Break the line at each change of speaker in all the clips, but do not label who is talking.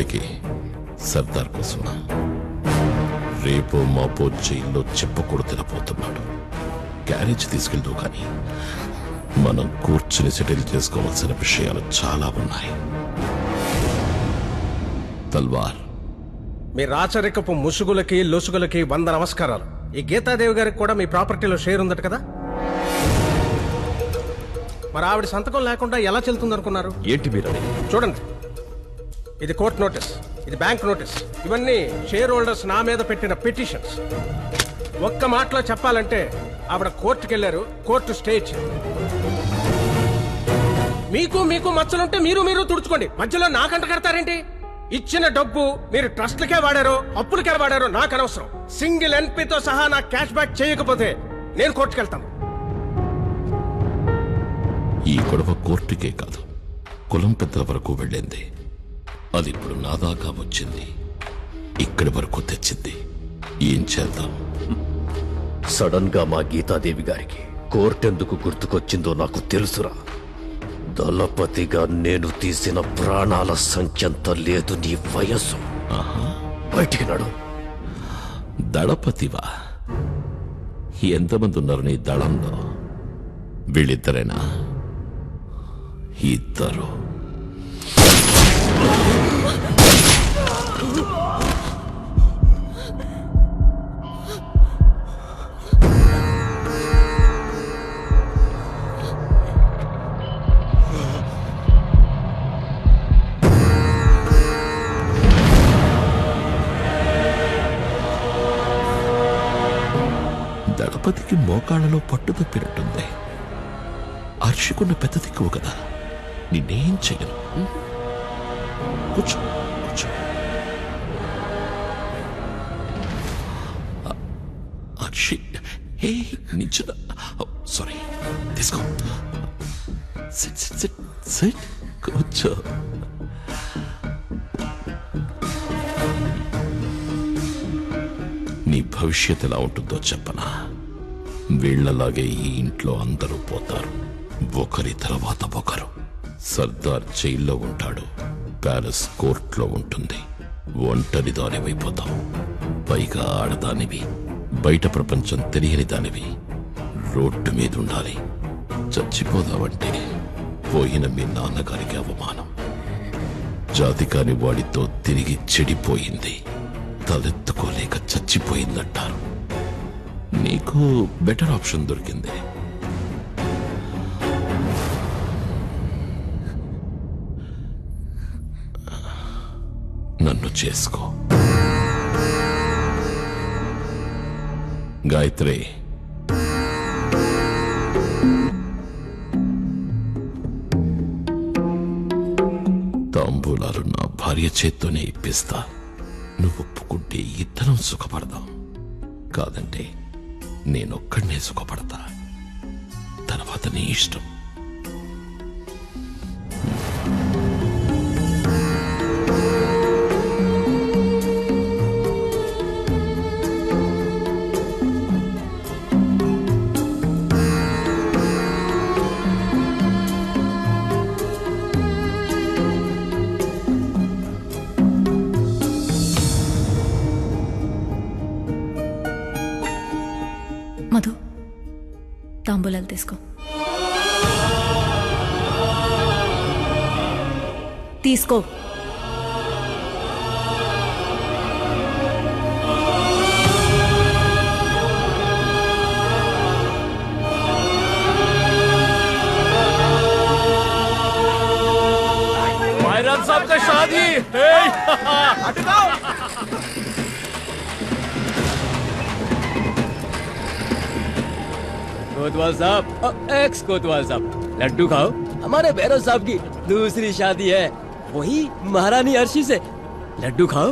ఎక్కడికి? సర్దార్ కోసం. రేపో మాపో జైల్లో చెప్పకూడదు తినపోతున్నాడు. క్యారేజ్ తీసుకెళ్తూ కానీ మనం కూర్చుని సెటిల్ చేసుకోవాల్సిన విషయాలు చాలా ఉన్నాయి. తల్వార్,
మీ రాచరికపు ముసుగులకి లొసుగులకి 100 నమస్కారాలు. ఈ గీతాదేవి గారికి కూడా మీ ప్రాపర్టీలో షేర్ ఉందట కదా? మరి ఆవిడ సంతకం లేకుండా ఎలా చెల్తుందనుకున్నారు?
ఏంటి మీరు
చూడండి, ఇది కోర్టు నోటీస్, ఇది బ్యాంక్ నోటీస్. ఇవన్నీ షేర్ హోల్డర్స్ నా మీద పెట్టిన పిటిషన్స్. ఒక్క మాటలో చెప్పాలంటే ఆవిడ కోర్టుకు వెళ్లారు, కోర్టు స్టే ఇచ్చింది. మీకు మచ్చలుంటే మీరు తుడుచుకోండి, మధ్యలో నాకంట కడతారేంటి? ఇచ్చిన డబ్బు మీరు ట్రస్ట్లకే వాడారో అప్పులకే వాడారో నాకు అనవసరం. సింగిల్ ఎన్పీతో సహా నాకు క్యాష్ బ్యాక్ చేయకపోతే నేను కోర్టుకెళ్తాను.
ఈ గొడవ కోర్టుకే కాదు, కులం పెద్దల వరకు వెళ్ళింది. అది ఇప్పుడు నా దాకా వచ్చింది, ఇక్కడి వరకు తెచ్చింది. ఏం చేద్దాం?
సడన్ గా మా గీతాదేవి గారికి కోర్టెందుకు గుర్తుకొచ్చిందో నాకు తెలుసురా. దళపతిగా నేను తీసిన ప్రాణాల సంఖ్యంత లేదు నీ వయస్సు. బయటికి నడు.
దళపతివా? ఎంతమంది ఉన్నారు నీ దళంలో? వీళ్ళిద్దరేనా? ఇద్దరు. దళపతికి మోకాళ్ళలో పట్టు తప్పినట్టుంది. అర్షికున్న పెద్ద దిక్కువు కదా, నిన్నేం చెయ్యను. కూర్చో కూర్చో. అర్షి, హే నించుదా? సారీ, తీసుకో. సిట్ సిట్ సిట్ సిట్, కూర్చో. నీ భవిష్యత్ ఎలా ఉంటుందో చెప్పనా? వీళ్లలాగే ఈ ఇంట్లో అందరూ పోతారు, ఒకరి తర్వాత ఒకరు. సర్దార్ జైల్లో ఉంటాడు, ప్యాలెస్ కోర్టులో ఉంటుంది. ఒంటరి దానివైపోతావు, పైగా ఆడదానివి. బయట ప్రపంచం తెలియని దానివి. రోడ్డు మీద ఉండాలి. చచ్చిపోదావంటే పోయిన మీ నాన్నగారికి అవమానం. జాతి కాని వాడితో తిరిగి చెడిపోయింది, తలెత్తుకోలేక చచ్చిపోయిందంటారు. నీకు బెటర్ ఆప్షన్ దొరికింది. నన్ను చేసుకో. గాయత్రి, తాంబూలాలు నా భార్య చేత్తోనే ఇప్పిస్తా. నువ్వు ఒప్పుకుంటే ఇద్దరం సుఖపడదాం, కాదంటే నేనొక్కడనే సుఖపడతా. తర్వాత నీ ఇష్టం.
మధు, తాంబూలాలు తీసుకో. తీసుకో.
भाईराम साहब का शादी।
कोतवाल साहब, एक्स कोतवाल साहब, लड्डू खाओ। हमारे भैरव साहब की दूसरी शादी है, वही महारानी अर्शी से। लड्डू खाओ।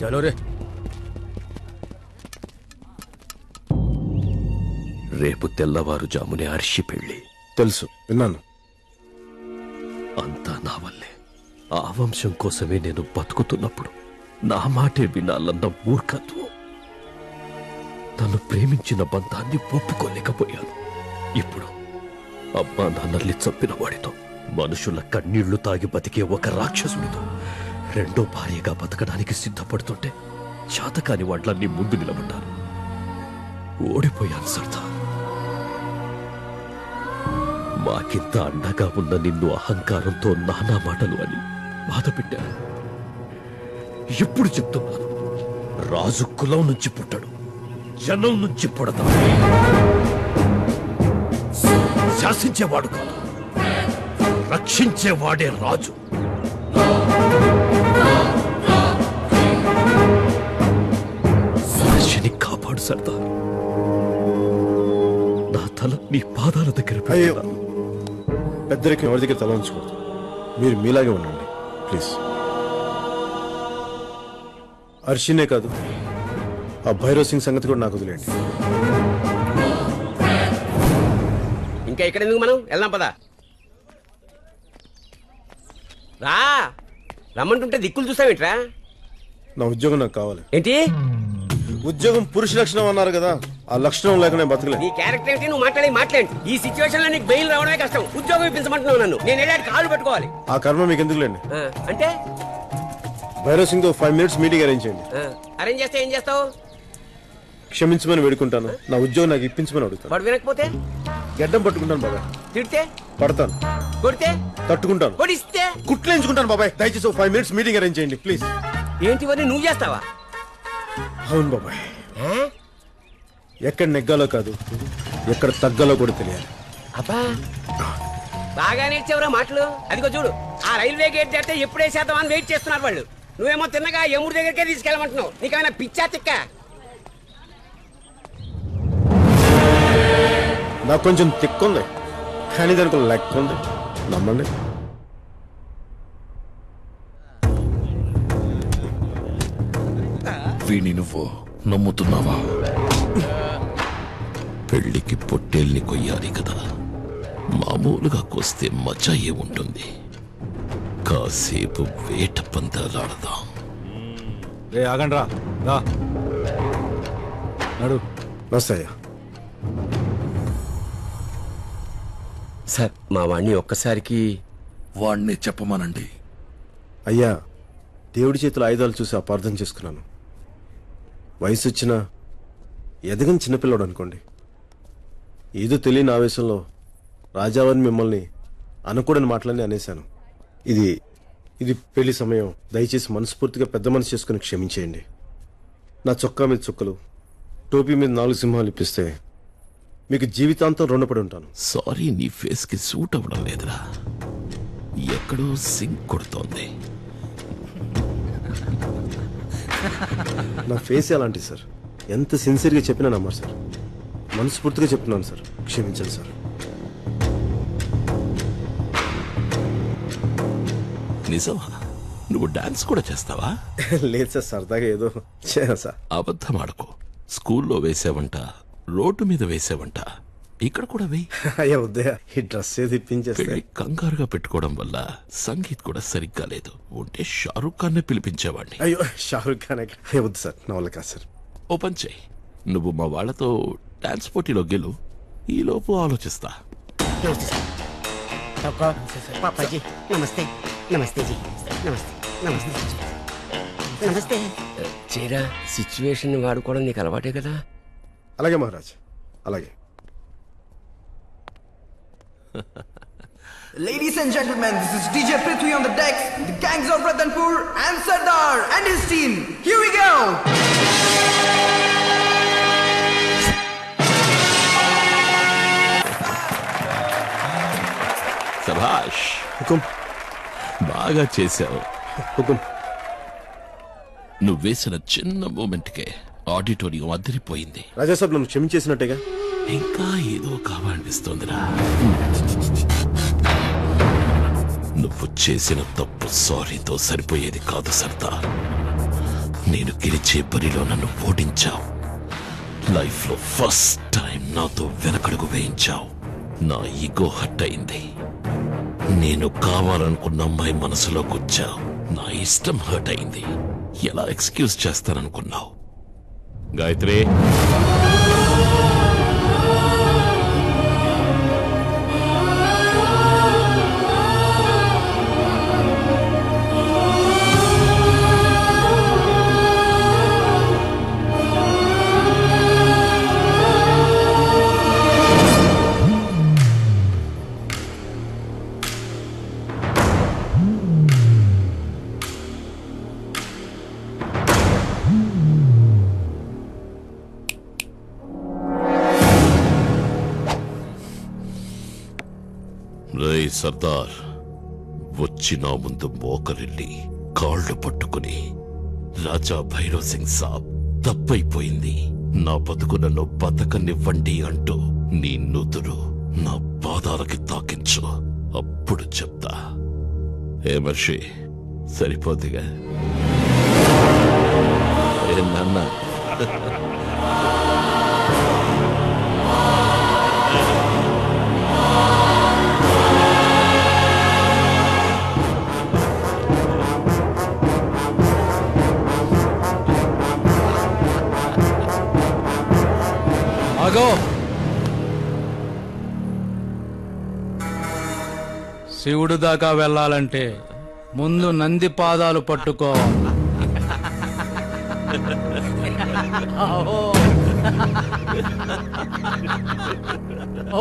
चलो रे।
రేపు తెల్లవారుజామునే అర్షి పెళ్లి.
తెలుసు, విన్నాను.
అంతా నా వల్లే. ఆ వంశం కోసమే నేను బతుకుతున్నప్పుడు నా మాటే వినాలన్న మూర్ఖత్వం. తను ప్రేమించిన బంధాన్ని ఒప్పుకోలేకపోయాను. ఇప్పుడు అమ్మా నాన్నల్ని చంపిన వాడితో మనుషుల కన్నీళ్లు తాగి బతికే ఒక రాక్షసుడితో రెండో భార్యగా బతకడానికి సిద్ధపడుతుంటే శాతకాని వాట్లన్నీ ముందు నిలబడ్డాను. ఓడిపోయాను సర్దార్. మాకింత అండగా ఉన్న నిన్ను అహంకారంతో నానా మాటలు అని బాధ పెట్టాను. ఎప్పుడు చెప్తున్నాను, రాజు కులం నుంచి పుట్టడు, జనం నుంచి పుడతాడు. శాసించేవాడు కాదు, రక్షించేవాడే రాజు. మనిషిని కాపాడు సర్దార్. నా తల నీ పాదాల దగ్గర
అయ్యో,
పెడతాను.
పెద్దరికి ఎవరి దగ్గర తల ఉంచుకోవద్దు. మీరు మీలాగే ఉండండి ప్లీజ్. అర్షినే కాదు, ఆ భైరవ్ సింగ్ సంగతి కూడా నాకు వదిలేండి.
ఇంకా ఇక్కడ ఎందుకు మనం వెళ్దాం పదా. రా రమ్మంటుంటే దిక్కులు చూస్తావేంట్రా?
నా ఉద్యోగం నాకు కావాలి.
ఏంటి
ఉద్యోగం పురుష లక్షణం అన్నారు కదా, ఆ లక్షణం లేక నేను బతకలే.
నీ క్యారెక్టర్ ఏంటి? నువ్వు మాట్లాడి ఈ సిచ్యువేషన్ లో నీకు బెయిల్ రావడమే కష్టం. ఉద్యోగం ఇప్పించమంటున్నావు నన్ను. నేను వెళ్ళాడు కాళ్ళు పెట్టుకోవాలి.
ఆ కర్మ మీకు ఎందుకులేండి.
అంటే
భైరవ్ సింగ్ తో 5 minutes మీటింగ్ అరేంజ్ చేయండి.
అరేంజ్ చేస్తే ఏం చేస్తావు?
క్షమించమని వేడుకుంటాను. నా ఉద్యోగం నాకు ఇప్పించమని అడుగుతాను.
వాడు వినకపోతే
గడ్డం పట్టుకుంటాను బాబాయ్.
తిడితే
పడతాను,
కొడితే
తట్టుకుంటాను,
కొడిస్తే
కుట్లేంచుకుంటాను బాబాయ్. దయచేసి 5 minutes మీటింగ్ అరేంజ్ చేయండి ప్లీజ్.
ఏంటివన్నీ నువ్వు చేస్తావా?
అవును బాబాయ్. ఎక్కడ నెగ్గాలో కాదు, ఎక్కడ తగ్గాలో కూడా తెలియాలి.
అబ్బా బాగా నేర్చేవరా మాటలు. అదిగో చూడు, ఆ రైల్వే గేట్ దాటితే ఎప్పుడే చేద్దాం అని వెయిట్ చేస్తున్నారు వాళ్ళు. నువ్వేమో తిన్నగా యముడి దగ్గరికే తీసుకెళ్ళమంటున్నావు. నీకేమైనా పిచ్చా తిక్క?
నాకు కొంచెం తిక్కుంది, కానీ దానికి లెక్క ఉంది, నమ్మండి.
వీణి నువ్వు నమ్ముతున్నావా? పెళ్లికి పొట్టేల్ని కొయ్యాలి కదా, మామూలుగా కోస్తే మజా ఏముంటుంది? కాసేపు వేట పందాలాడదాం.
రే ఆగండి రా నడు.
నమస్తే అయ్యా.
సార్ మా వాణ్ణి ఒక్కసారికి
వాణ్ణి చెప్పమనండి.
అయ్యా, దేవుడి చేతుల ఆయుధాలు చూసి అపార్థం చేసుకున్నాను. వయసు వచ్చిన ఎదగని చిన్నపిల్లడు అనుకోండి. ఏదో తెలియని ఆవేశంలో రాజావారిని మిమ్మల్ని అనకూడని మాటలన్నీ అనేశాను. ఇది పెళ్లి సమయం. దయచేసి మనస్ఫూర్తిగా పెద్ద మనసు చేసుకుని క్షమించేయండి. నా చొక్కా మీద చుక్కలు, టోపీ మీద 4 సింహాలు ఇప్పిస్తే మీకు జీవితాంతం రుణపడి ఉంటాను.
సారీ, నీ ఫేస్ కి సూట్ అవ్వడం లేదురా. ఎక్కడో సింక్ కొడుతోంది.
నా ఫేస్ అలాంటి సార్. ఎంత సిన్సియర్గా చెప్పినా నమ్మరు సార్. మనస్ఫూర్తిగా చెప్తున్నాను సార్, క్షమించండి సార్.
నిజమా? నువ్వు డాన్స్ కూడా చేస్తావా?
లేదు సార్, సరదాగా ఏదో చేయను సార్.
అబద్ధం ఆడకు. స్కూల్లో వేసావంట, రోడ్డు మీద వేసావంట, ఇక్కడ కూడా వేయి.
అయ్యా ఉదయ, ఈ డ్రెస్ ఏది ఇప్పించేస్తే.
పెళ్లి కంగారుగా పెట్టుకోవడం వల్ల సంగీత్ కూడా సరిగ్గా లేదు. ఉంటే షారుఖ్ ఖాన్ నే పిలిపించేవాడిని.
అయ్యో, షారుఖ్ ఖాన్ అయ్యా వద్దు సార్, నా వల్ల కాదు సార్.
ఓ పని చేయి, నువ్వు మా వాళ్ళతో డాన్స్ పోటీలో గెలు. ఈలోపు ఆలోచిస్తా.
పాపాజీ నమస్తే. నమస్తే జీ. నమస్తే నమస్తే నమస్తే. చీరా సిచ్యువేషన్ వాడుకోవడం నీకు అలవాటే కదా.
అలాగే మహారాజ్, అలాగే.
Ladies and gentlemen, this is DJ Prithvi on the decks, the gangs of Radhanpur and Sardar and his team. Here we go!
సభాష్,
హుకుం
బాగా చేశావు.
హుకుం.
నువ్వు వేసిన చిన్న మూమెంట్కే ఆడిటోరియం అదిరిపోయింది.
రాజాసాబ్ నన్ను క్షమించేసినట్టేగా?
ఇంకా ఏదో కావాలనిపిస్తోందిరా. నువ్వు చేసిన తప్పు సారీతో సరిపోయేది కాదు సర్దార్. నేను గెలిచే బరిలో నన్ను ఓడించావు. లైఫ్ లో ఫస్ట్ టైం నాతో వెనకడుగు వేయించావు. నా ఈగో హట్ అయింది. నేను కావాలనుకున్న అమ్మాయి మనసులోకి వచ్చావు. నా ఇష్టం హర్ట్ అయింది. ఎలా ఎక్స్క్యూజ్ చేస్తాననుకున్నావు? గాయత్రి, రేయ్ సర్దార్, వచ్చి నా ముందు మోకరిల్లి కాళ్ళు పట్టుకుని రాజా భైరవ్ సింగ్ సాబ్ తప్పైపోయింది, నా బతుకు నన్ను బతకనివ్వండి అంటూ నీ నుదురు నా పాదాలకి తాకించు, అప్పుడు చెప్తా. ఏ మర్షి సరిపోద్దిగా? ఏ నాన్న?
ఆగో. శివుడు దాకా వెళ్ళాలంటే ముందు నంది పాదాలు పట్టుకోవాలి.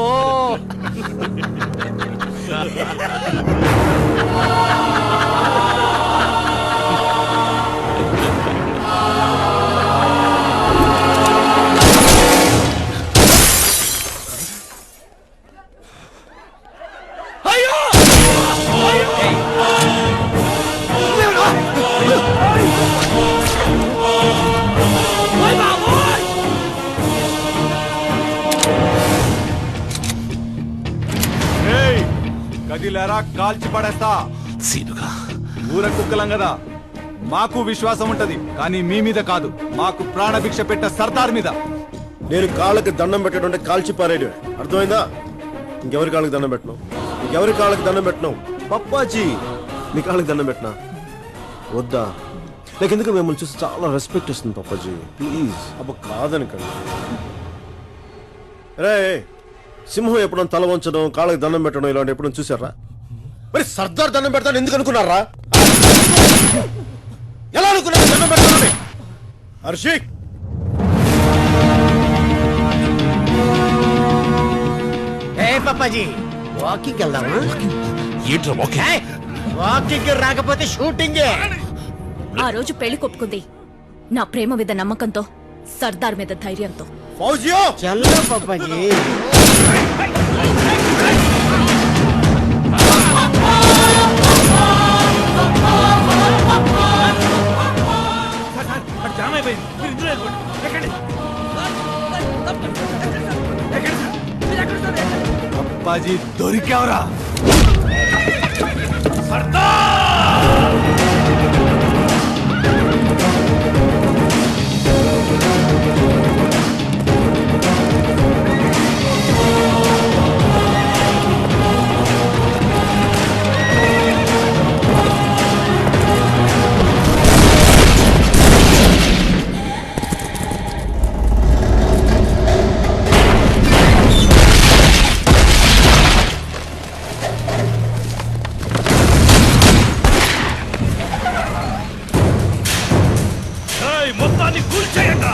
ఓ
కదిలేరా కాల్చి పడేస్తా.
సీనుగా,
ఊర కుక్కలం కదా, మాకు విశ్వాసం ఉంటది, కానీ మీ మీద కాదు. మాకు ప్రాణభిక్ష పెట్ట సర్దార్ మీద.
నేను కాళ్ళకి దండం పెట్టడం అంటే కాల్చి పారేయడమే, అర్థమైందా? ఇంకెవరి కాళ్ళకి దండం పెట్టను, ఇంకెవరి కాళ్ళకి దండం పెట్టను. పప్పాజీ మీ కాళ్ళకి దండం పెట్టినా వద్దా? నాకు ఎందుకు మిమ్మల్ని చూసి చాలా రెస్పెక్ట్ వస్తుంది పప్పాజీ, ప్లీజ్. అబ్బ కాదనకండి. రే, సింహం ఎప్పుడైనా తల వంచడం, కాళ్ళకి దండం పెట్టడం ఇలాంటి ఎప్పుడైనా చూసారా? మరి సర్దార్ దండం పెడతాను ఎందుకు అనుకున్నారా? ఎలా అనుకున్నారు దండం పెడతానని? హర్షి,
పప్పాజీ వాకింగ్ వెళ్దామా?
ఏంట్రా వాకింగ్?
వాకింగ్ రాకపోతే షూటింగే.
ఆ రోజు పెళ్లి కొప్పుకుంది నా ప్రేమ మీద నమ్మకంతో, సర్దార్ మీద ధైర్యంతో.
ఫౌజియో
చల్లో పప్పాజీ.
అప్పాజీ దొరికావరా?
మొత్తాన్ని కూల్చేయండి.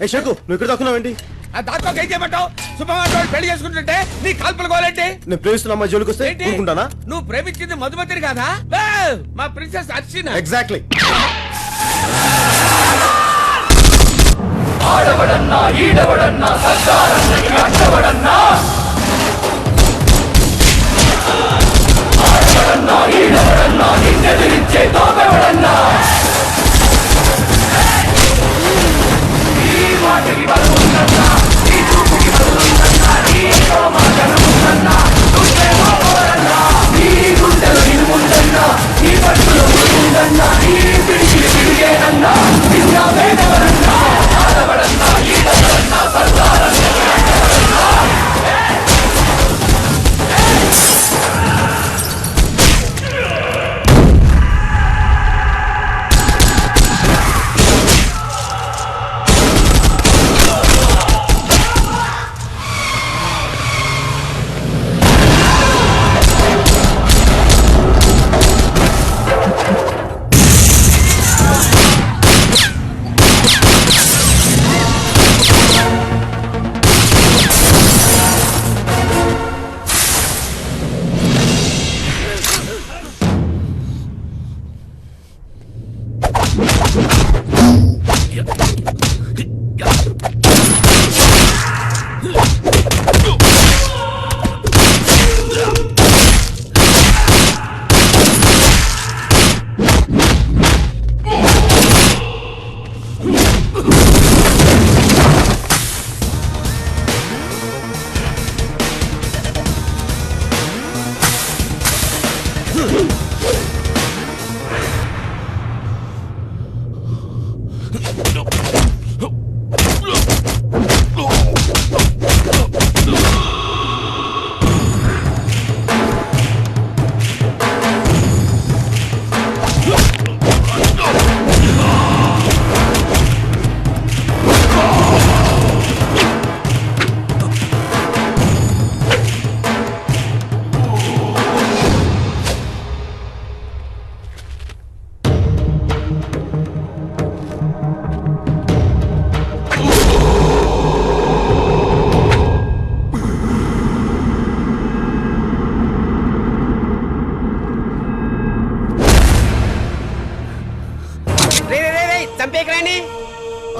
ఏ షకు, నువ్వు ఇక్కడ దాక్కున్నావేంటి?
దాంతో ఏం చేయమంటావు? సుబ్బమ్మ పెళ్లి చేసుకుంటుంటే నీ కాల్పులు కోవాలంటే?
నేను ప్రేమిస్తున్న అమ్మాయి జోలికి వస్తే ఊరుకుంటానా?
నువ్వు ప్రేమించింది మధుమతిని కాదా? మా ప్రిన్సెస్ అర్చన.
ఎగ్జాక్ట్లీ.
ఆడవడన్నా ఈడవడన్నా సర్దారన్నకి అడ్డవడన్నా, ఆడవడన్నా ఈడవడన్నా నిన్నెదిరించే తోపెవడన్నా, ఈ మాటకి బలముందన్నా, ఈ చూపుకి బలముందన్నా, ఈ మాటనుందన్నా, నువ్వేమో పోరన్నా, ఈ గుండెలు నిన్నుందన్నా, ఈ పట్టులు ముందుందన్నా, ఈ పిడికిలు పిడిగేనన్నా, నిన్న వేదవరన్నా, ఆడవడన్నా ఈడవడన్నా సర్దారన్నకి అడ్డవడన్నా.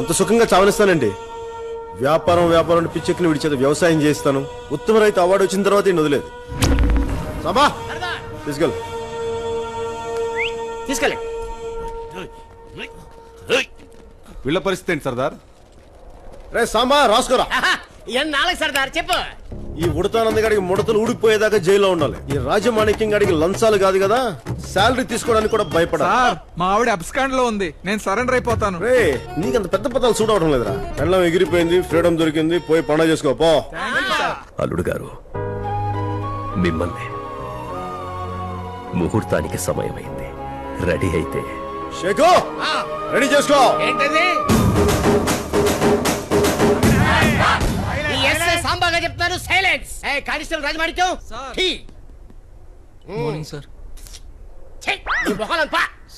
అంత సుఖంగా చావనిస్తానండి. వ్యాపారం వ్యాపారం పిచ్చెక్కిన విడిచేత వ్యవసాయం చేస్తాను. ఉత్తమ రైతు అవార్డు వచ్చిన తర్వాత ఈయన వదిలేదు. సాంబా తీసుకెళ్ళు.
తీసుకెళ్ళి.
వీళ్ళ పరిస్థితి ఏంటి సర్దార్?
రే సాంబా రాసుకోరా.
నాలుగు సర్దార్ చెప్పు.
ఈ ఉడతానంద గారికి ముడతలు ఊడిపోయేదాకా జైల్లో ఉండాలి. ఈ రాజమాణిక్యం గారికి లంచాలు కాదు కదా, శాలరీ తీసుకోవడానికి కూడా భయపడాలి.
సార్ మా ఆవిడ అబ్స్కాండ్ లో ఉంది, నేను సరెండర్ అయిపోతాను.
రే నీకంత పెద్ద పదాలు సూట్ అవడం లేదురా. పెళ్ళం ఎగిరిపోయింది, ఫ్రీడమ్ దొరికింది, పోయి పండుగ చేసుకో పో.
అల్లుడు గారు, మిమ్మల్ని ముహూర్తానికి సమయమైంది. రెడీ అయితే
షేకు రెడీ చేసుకో.
ఏంటది? సాంబాగా చెప్తారు. Silence. Constable Rajamanikyam.
Morning sir.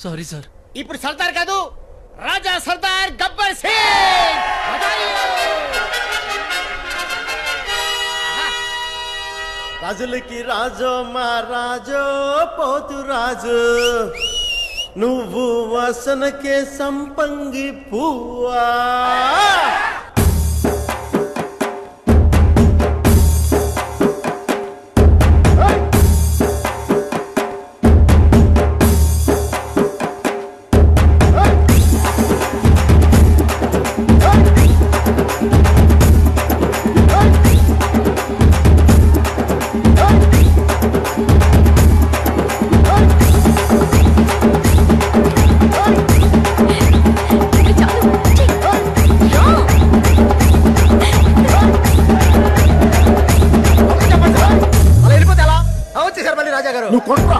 Sorry sir.
ఇప్పుడు సర్దార్ కాదు, రాజా సర్దార్ గబ్బర్ సింగ్.
రాజులకి రాజో మా రాజో పోతు రాజు, నువ్వు వాసనకే సంపంగి పువ్వా.
వచ్చేసారు మళ్ళీ రాజా గారు.
నువ్వు కొట్రా.